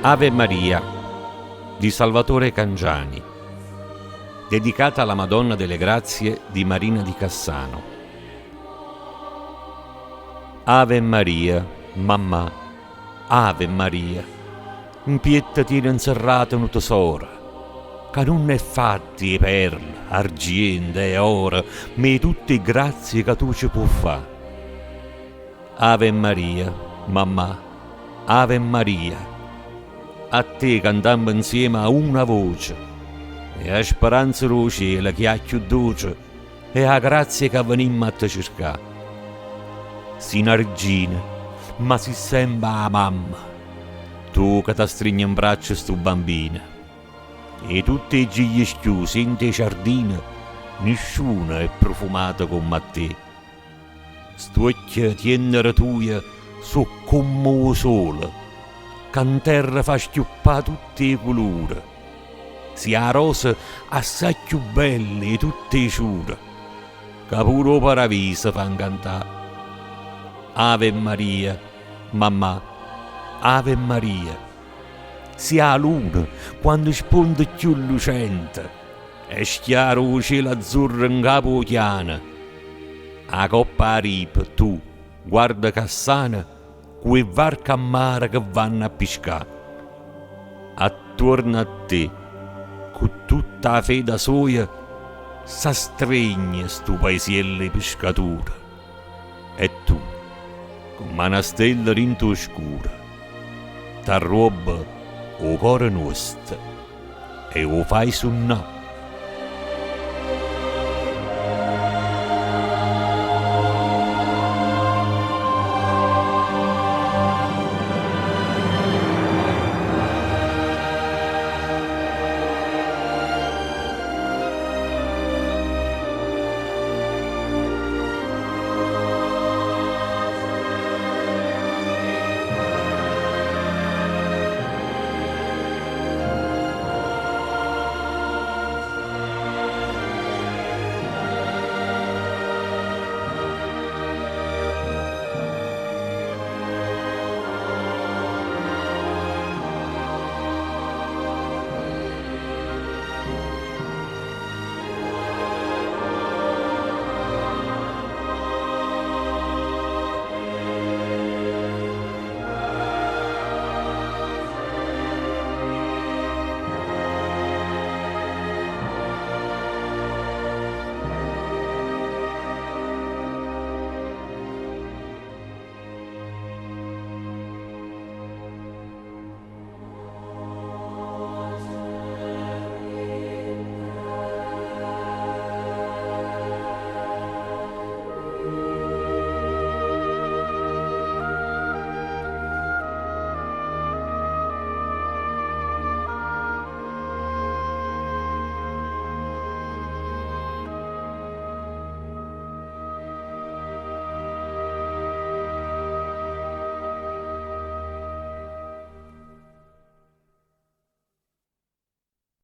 Ave Maria di Salvatore Cangiani, dedicata alla Madonna delle Grazie di Marina di Cassano. Ave Maria, mamma, Ave Maria, in pietta tiene inserrata un tesoro, che non è fatti di perle, argento e oro, ma tutte le grazie che tu ci puoi fare. Ave Maria, mamma, Ave Maria, a te cantammo insieme a una voce, e a speranza del cielo che ha più dolce, e a grazia che venimmo a te cercare. Si una regina, ma si sembra la mamma, tu che ti stringi in braccio sto bambino, e tutti i gigli schiusi in te giardini, nessuno è profumato come te. Stuocchie tiennere tue so come il sole, che in terra fa schiuppare tutti i colori. Sia rosa assai più belle e tutte i ciure, che pure il paradiso fa cantare. Ave Maria, mamma, Ave Maria, sia la luna quando sponde più lucente, e schiaro il cielo azzurro in capo oceano. A coppa a ripa, tu, guarda Cassana, quei varchi a mare che vanno a pescare. Attorno a te, con tutta la fede soia, s'astregna sto paesiello di pescatura. E tu, come una stella rinto oscura, t'arroba o cuore nostro e o fai suonare.